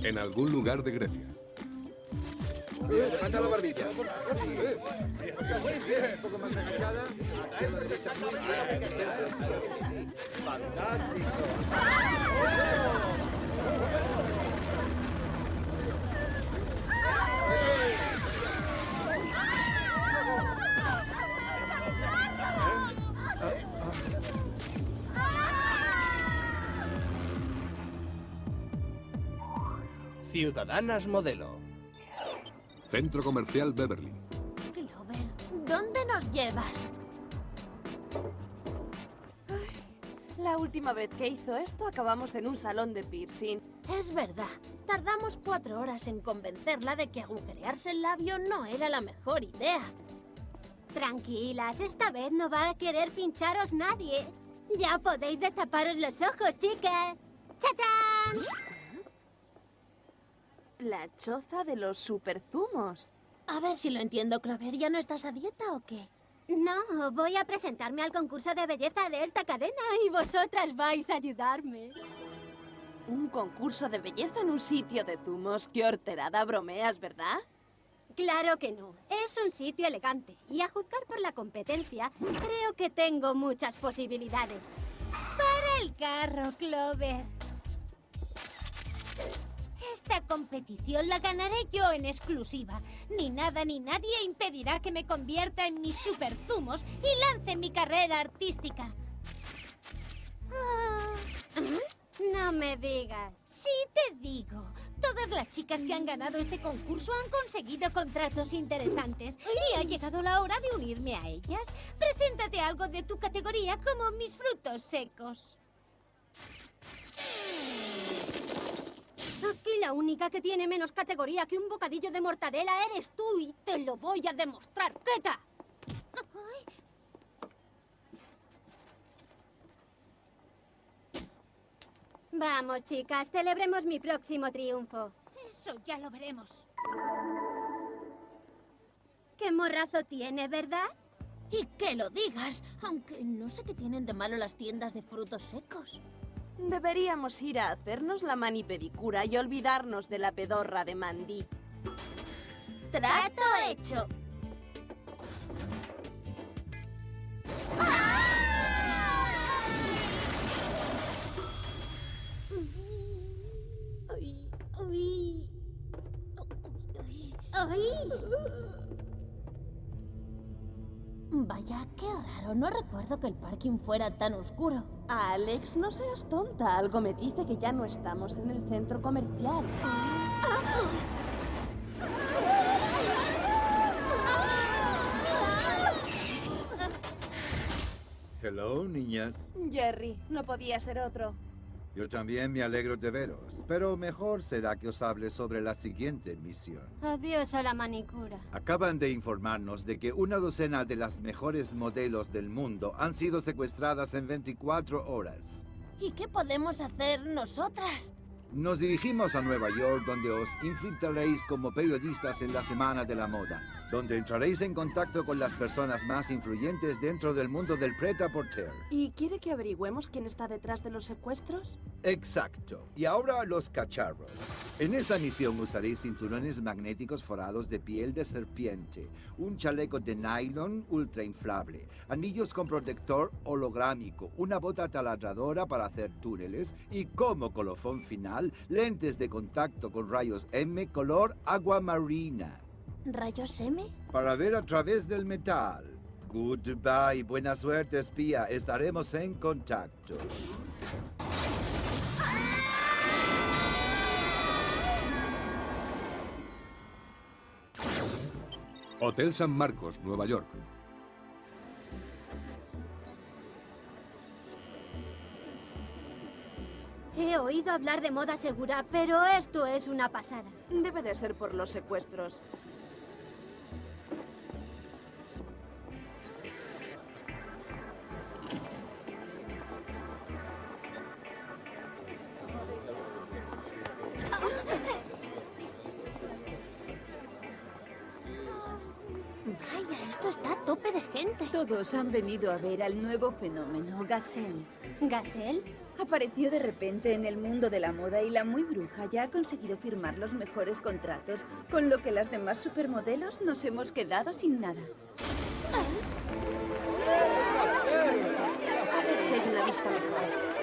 En algún lugar de Grecia. Levanta la barbilla. Muy bien. Un poco más agachada. Fantástico. Ciudadanas modelo. Centro Comercial Beverly. Clover, ¿dónde nos llevas? La última vez que hizo esto acabamos en un salón de piercing. Es verdad, tardamos 4 horas en convencerla de que agujerearse el labio no era la mejor idea. Tranquilas, esta vez no va a querer pincharos nadie. Ya podéis destaparos los ojos, chicas. ¡Chachán! La choza de los superzumos. A ver si lo entiendo, Clover. ¿Ya no estás a dieta o qué? No, voy a presentarme al concurso de belleza de esta cadena y vosotras vais a ayudarme. Un concurso de belleza en un sitio de zumos. Qué horterada, bromeas, ¿verdad? Claro que no. Es un sitio elegante. Y a juzgar por la competencia, creo que tengo muchas posibilidades. ¡Para el carro, Clover! Esta competición la ganaré yo en exclusiva. Ni nada ni nadie impedirá que me convierta en mis superzumos y lance mi carrera artística. No me digas. Sí te digo. Todas las chicas que han ganado este concurso han conseguido contratos interesantes y ha llegado la hora de unirme a ellas. Preséntate algo de tu categoría como mis frutos secos. Aquí la única que tiene menos categoría que un bocadillo de mortadela eres tú y te lo voy a demostrar. ¡Quieta! Vamos, chicas, celebremos mi próximo triunfo. Eso ya lo veremos. Qué morrazo tiene, ¿verdad? Y que lo digas, aunque no sé qué tienen de malo las tiendas de frutos secos. Deberíamos ir a hacernos la manipedicura y olvidarnos de la pedorra de Mandy. ¡Trato hecho! Uy. Ay. Vaya, qué raro. No recuerdo que el parking fuera tan oscuro. Alex, no seas tonta. Algo me dice que ya no estamos en el centro comercial. Hello, niñas. Jerry, no podía ser otro. Yo también me alegro de veros, pero mejor será que os hable sobre la siguiente misión. Adiós a la manicura. Acaban de informarnos de que una docena de las mejores modelos del mundo han sido secuestradas en 24 horas. ¿Y qué podemos hacer nosotras? Nos dirigimos a Nueva York, donde os infiltraréis como periodistas en la Semana de la Moda, donde entraréis en contacto con las personas más influyentes dentro del mundo del prêt-à-porter. ¿Y quiere que averigüemos quién está detrás de los secuestros? Exacto. Y ahora los cacharros. En esta misión usaréis cinturones magnéticos forrados de piel de serpiente, un chaleco de nylon ultra inflable, anillos con protector holográmico, una bota taladradora para hacer túneles y, como colofón final, lentes de contacto con rayos M color agua marina. ¿Rayos M? Para ver a través del metal. Goodbye, buena suerte, espía. Estaremos en contacto. Hotel San Marcos, Nueva York. He oído hablar de moda segura, pero esto es una pasada. Debe de ser por los secuestros. Vaya, esto está a tope de gente. Todos han venido a ver al nuevo fenómeno, Gazelle. ¿Gazelle? Apareció de repente en el mundo de la moda y la muy bruja ya ha conseguido firmar los mejores contratos, con lo que las demás supermodelos nos hemos quedado sin nada. A ver si hay una vista mejor.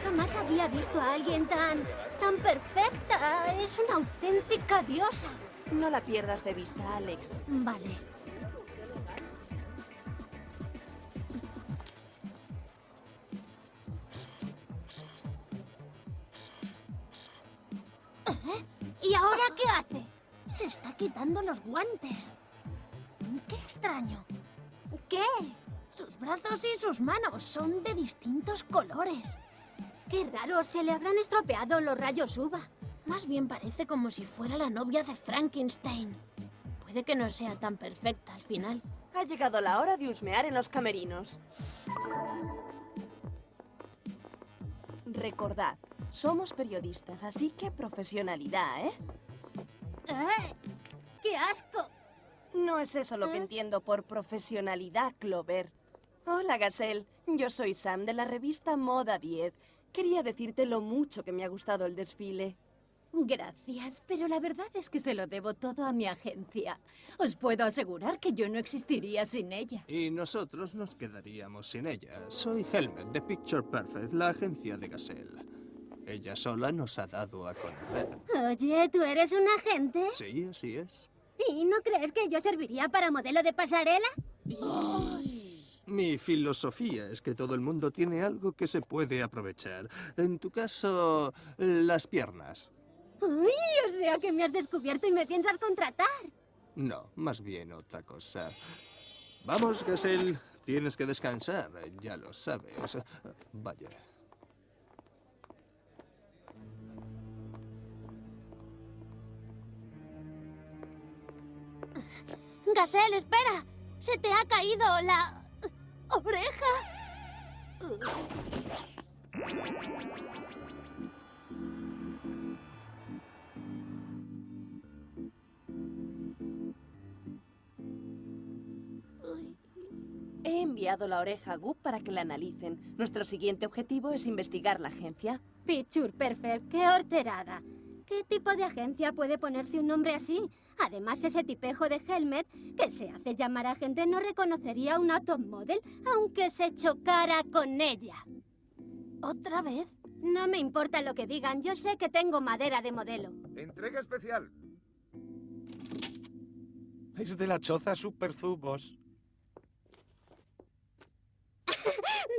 Jamás había visto a alguien tan perfecta. Es una auténtica diosa. No la pierdas de vista, Alex. Vale. ¿Y ahora qué hace? Se está quitando los guantes. ¡Qué extraño! ¿Qué? Sus brazos y sus manos son de distintos colores. Qué raro, se le habrán estropeado los rayos uva. Más bien parece como si fuera la novia de Frankenstein. Puede que no sea tan perfecta al final. Ha llegado la hora de husmear en los camerinos. Recordad, somos periodistas, así que profesionalidad, ¿eh? ¡Qué asco! No es eso lo que entiendo por profesionalidad, Clover. Hola, Gazelle. Yo soy Sam de la revista Moda 10. Quería decirte lo mucho que me ha gustado el desfile. Gracias, pero la verdad es que se lo debo todo a mi agencia. Os puedo asegurar que yo no existiría sin ella. Y nosotros nos quedaríamos sin ella. Soy Helmet, de Picture Perfect, la agencia de Gazelle. Ella sola nos ha dado a conocer. Oye, ¿tú eres un agente? Sí, así es. ¿Y no crees que yo serviría para modelo de pasarela? Mi filosofía es que todo el mundo tiene algo que se puede aprovechar. En tu caso, las piernas. Uy, o sea que me has descubierto y me piensas contratar. No, más bien otra cosa. Vamos, Gazelle. Tienes que descansar, ya lo sabes. Vaya. Gazelle, espera. Se te ha caído la oreja. He enviado la oreja a Goop para que la analicen. Nuestro siguiente objetivo es investigar la agencia. Picture Perfect, qué horterada. ¿Qué tipo de agencia puede ponerse un nombre así? Además, ese tipejo de Helmet, que se hace llamar agente, no reconocería a una top model, aunque se chocara con ella. ¿Otra vez? No me importa lo que digan, yo sé que tengo madera de modelo. Entrega especial. Es de la choza Super Zubos.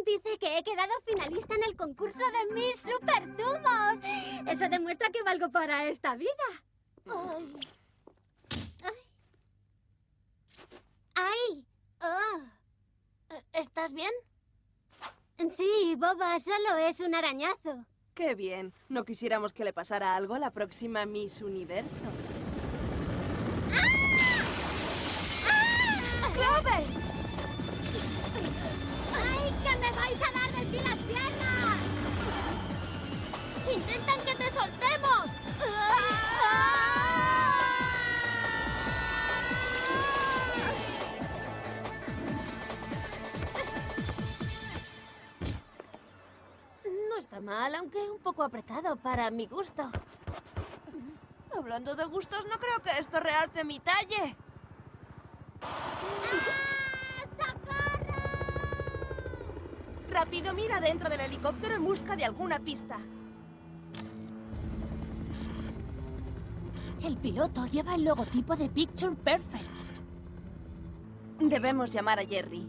Dice que he quedado finalista en el concurso de Miss Super Zumos. Eso demuestra que valgo para esta vida. Ay. ¡Ay! ¡Oh! ¿Estás bien? Sí, boba, solo es un arañazo. ¡Qué bien! No quisiéramos que le pasara algo a la próxima Miss Universo. ¡Clover! ¡Ay, que me vais a dar de sí las piernas! ¡Intentan que te soltemos! No está mal, aunque un poco apretado para mi gusto. Hablando de gustos, no creo que esto realce mi talle. ¡Socorro! Rápido, mira dentro del helicóptero en busca de alguna pista. El piloto lleva el logotipo de Picture Perfect. Debemos llamar a Jerry.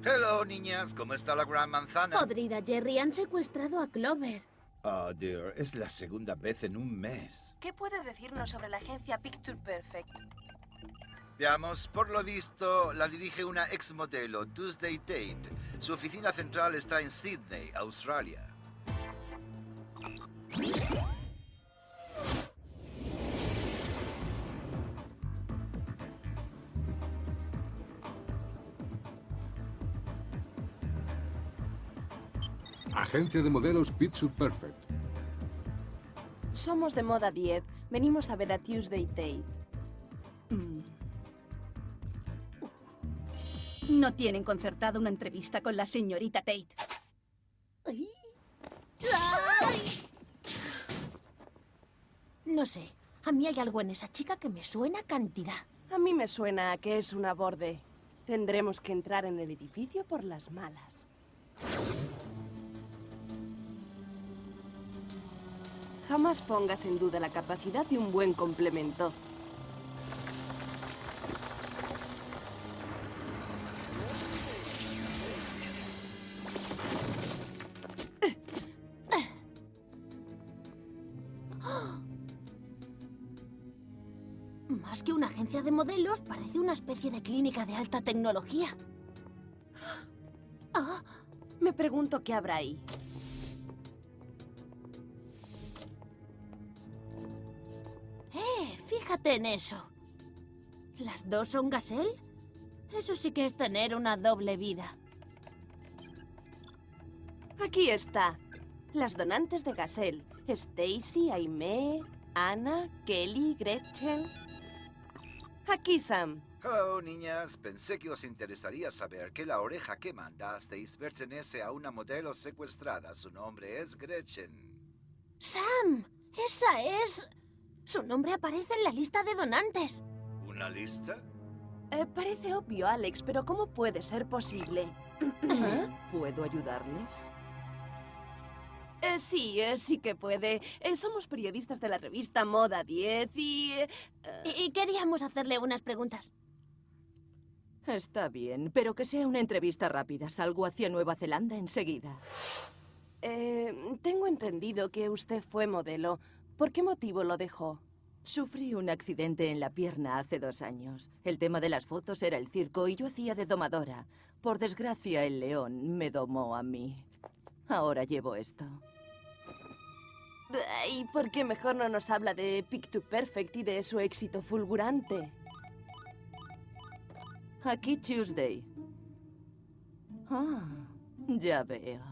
Hello, niñas. ¿Cómo está la gran manzana? Podrida Jerry, han secuestrado a Clover. Oh, dear. Es la segunda vez en un mes. ¿Qué puede decirnos sobre la agencia Picture Perfect? Veamos, por lo visto, la dirige una exmodelo, Tuesday Tate. Su oficina central está en Sydney, Australia. Agencia de modelos Picture Perfect. Somos de Moda 10. Venimos a ver a Tuesday Tate. No tienen concertada una entrevista con la señorita Tate. No sé. A mí hay algo en esa chica que me suena a cantidad. A mí me suena a que es una borde. Tendremos que entrar en el edificio por las malas. Jamás pongas en duda la capacidad de un buen complemento. Más que una agencia de modelos, parece una especie de clínica de alta tecnología. Me pregunto qué habrá ahí. Fíjate en eso. ¿Las dos son Gazelle? Eso sí que es tener una doble vida. Aquí está. Las donantes de Gazelle. Stacy, Aimee, Anna, Kelly, Gretchen. Aquí, Sam. Hello, niñas. Pensé que os interesaría saber que la oreja que mandasteis pertenece a una modelo secuestrada. Su nombre es Gretchen. ¡Sam! ¡Esa es! Su nombre aparece en la lista de donantes. ¿Una lista? Parece obvio, Alex, pero ¿cómo puede ser posible? ¿Puedo ayudarles? Sí que puede. Somos periodistas de la revista Moda 10 y queríamos hacerle unas preguntas. Está bien, pero que sea una entrevista rápida. Salgo hacia Nueva Zelanda enseguida. Tengo entendido que usted fue modelo. ¿Por qué motivo lo dejó? Sufrí un accidente en la pierna hace 2 años. El tema de las fotos era el circo y yo hacía de domadora. Por desgracia, el león me domó a mí. Ahora llevo esto. ¿Y por qué mejor no nos habla de Picture Perfect y de su éxito fulgurante? Aquí Tuesday. Ah, ya veo.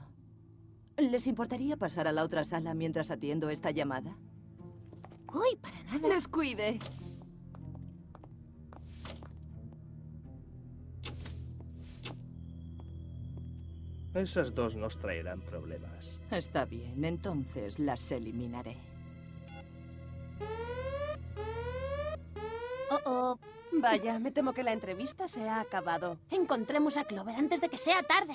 ¿Les importaría pasar a la otra sala mientras atiendo esta llamada? Uy, para nada. Descuide. Esas dos nos traerán problemas. Está bien, entonces las eliminaré. Vaya, me temo que la entrevista se ha acabado. Encontremos a Clover antes de que sea tarde.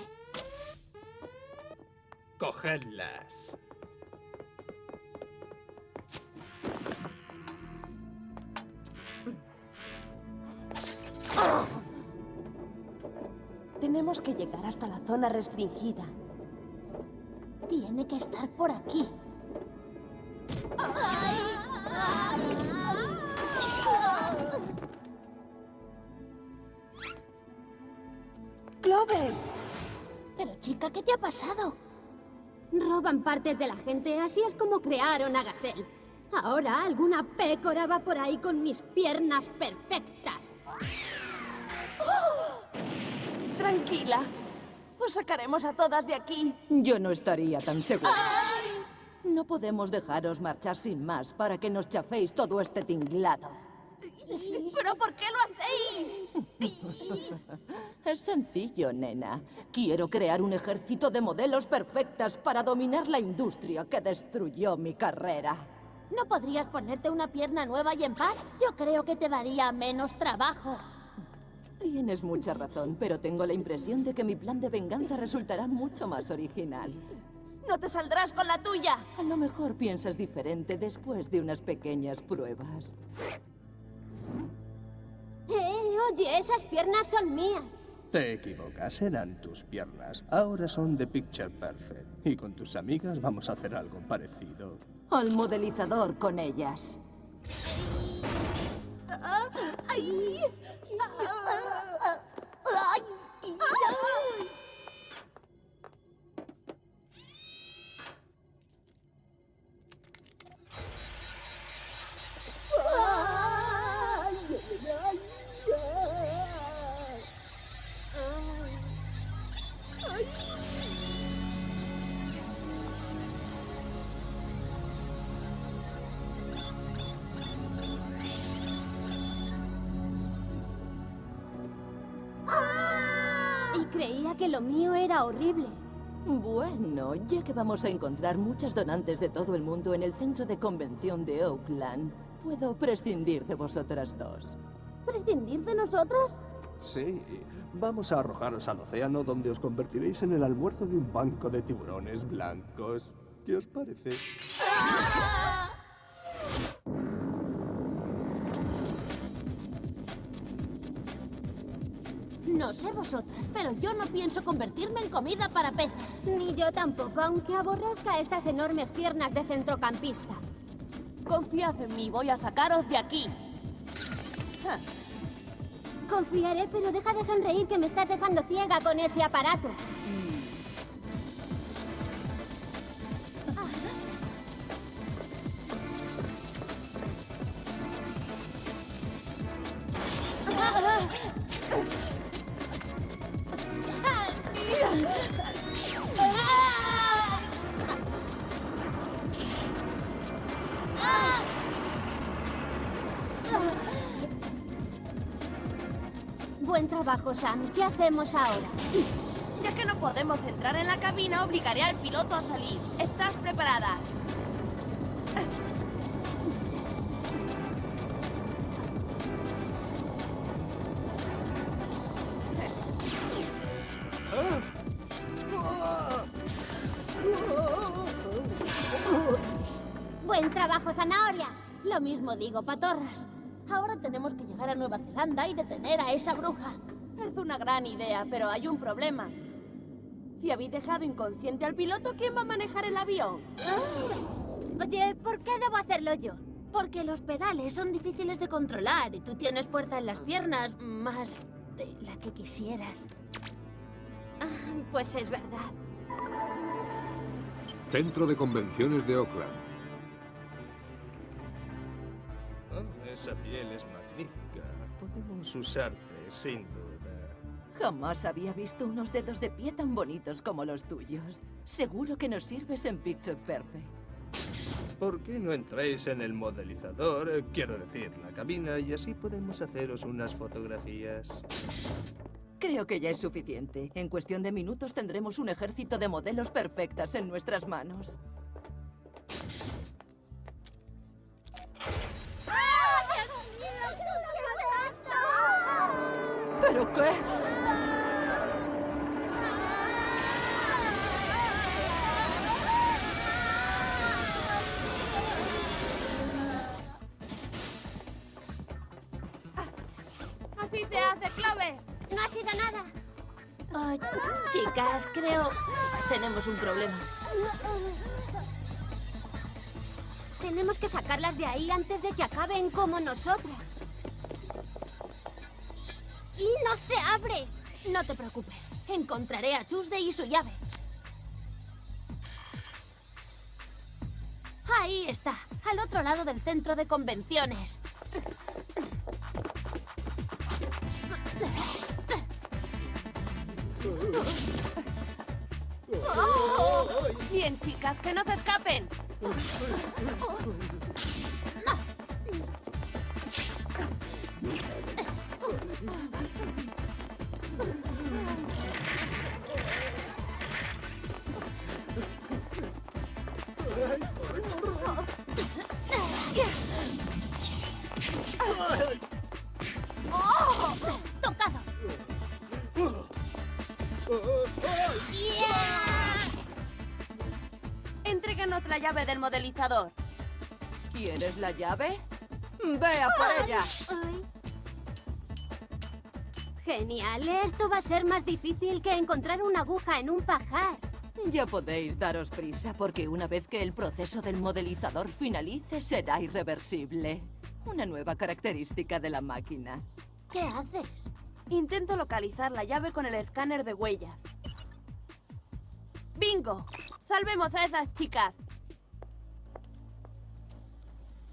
Cogedlas. Tenemos que llegar hasta la zona restringida. Tiene que estar por aquí. ¡Clover! Pero chica, ¿qué te ha pasado? Roban partes de la gente, así es como crearon a Gazelle. Ahora alguna pécora va por ahí con mis piernas perfectas. Tranquila. Os sacaremos a todas de aquí. Yo no estaría tan segura. No podemos dejaros marchar sin más para que nos chaféis todo este tinglado. ¿Pero por qué lo hacéis? Es sencillo, nena. Quiero crear un ejército de modelos perfectas para dominar la industria que destruyó mi carrera. ¿No podrías ponerte una pierna nueva y en paz? Yo creo que te daría menos trabajo. Tienes mucha razón, pero tengo la impresión de que mi plan de venganza resultará mucho más original. ¡No te saldrás con la tuya! A lo mejor piensas diferente después de unas pequeñas pruebas. Oye, esas piernas son mías. Te equivocas, eran tus piernas. Ahora son de Picture Perfect. Y con tus amigas vamos a hacer algo parecido. Al modelizador con ellas. ¡Ay! Y creía que lo mío era horrible. Bueno, ya que vamos a encontrar muchas donantes de todo el mundo en el centro de convención de Oakland, puedo prescindir de vosotras dos. ¿Prescindir de nosotros? Sí, vamos a arrojaros al océano donde os convertiréis en el almuerzo de un banco de tiburones blancos. ¿Qué os parece? No sé vosotras, pero yo no pienso convertirme en comida para peces. Ni yo tampoco, aunque aborrezca estas enormes piernas de centrocampista. Confiad en mí, voy a sacaros de aquí. Confiaré, pero deja de sonreír que me estás dejando ciega con ese aparato. Buen trabajo, Sam. ¿Qué hacemos ahora? Ya que no podemos entrar en la cabina, obligaré al piloto a salir. ¿Estás preparada? Buen trabajo, Zanahoria. Lo mismo digo, Patorras. Ahora tenemos que llegar a Nueva Zelanda y detener a esa bruja. Es una gran idea, pero hay un problema. Si habéis dejado inconsciente al piloto, ¿quién va a manejar el avión? Oye, ¿por qué debo hacerlo yo? Porque los pedales son difíciles de controlar y tú tienes fuerza en las piernas, más de la que quisieras. Pues es verdad. Centro de Convenciones de Oakland. Oh, esa piel es magnífica. Podemos usarte, sin duda. Jamás había visto unos dedos de pie tan bonitos como los tuyos. Seguro que nos sirves en Picture Perfect. ¿Por qué no entráis en el modelizador? Quiero decir, la cabina, y así podemos haceros unas fotografías. Creo que ya es suficiente. En cuestión de minutos tendremos un ejército de modelos perfectas en nuestras manos. ¿Pero qué? ¡Así se hace, Clover! No ha sido nada. Ay, chicas, creo... tenemos un problema. Tenemos que sacarlas de ahí antes de que acaben como nosotras. ¡Y no se abre! No te preocupes. Encontraré a Tuesday y su llave. Ahí está, al otro lado del centro de convenciones. Bien, chicas, que no se escapen. ¡Tocado! Entréguenos la llave del modelizador. ¿Quieres la llave? ¡Ve a por ella! Ay. Genial, esto va a ser más difícil que encontrar una aguja en un pajar. Ya podéis daros prisa, porque una vez que el proceso del modelizador finalice, será irreversible. Una nueva característica de la máquina. ¿Qué haces? Intento localizar la llave con el escáner de huellas. ¡Bingo! ¡Salvemos a esas chicas!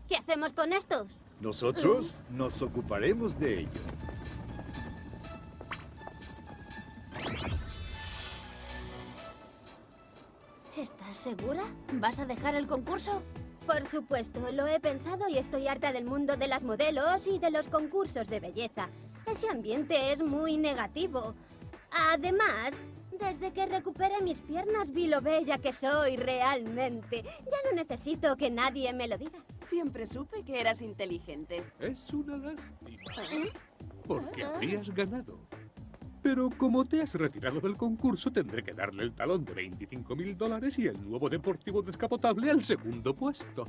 ¿Qué hacemos con estos? Nosotros nos ocuparemos de ello. ¿Estás segura? ¿Vas a dejar el concurso? Por supuesto, lo he pensado y estoy harta del mundo de las modelos y de los concursos de belleza. Ese ambiente es muy negativo. Además, desde que recuperé mis piernas vi lo bella que soy realmente. Ya no necesito que nadie me lo diga. Siempre supe que eras inteligente. Es una lástima. Porque habrías ganado. Pero como te has retirado del concurso, tendré que darle el talón de $25.000 y el nuevo deportivo descapotable al segundo puesto.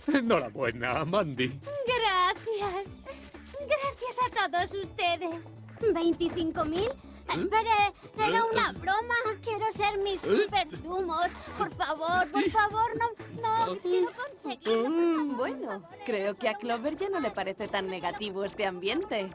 Enhorabuena, Mandy. Gracias. Gracias a todos ustedes. ¿25.000? Espere, era una broma. Quiero ser mis superzumos. Por favor, no, quiero conseguirlo. Por favor, Bueno, creo que a Clover ya no le parece tan negativo este ambiente.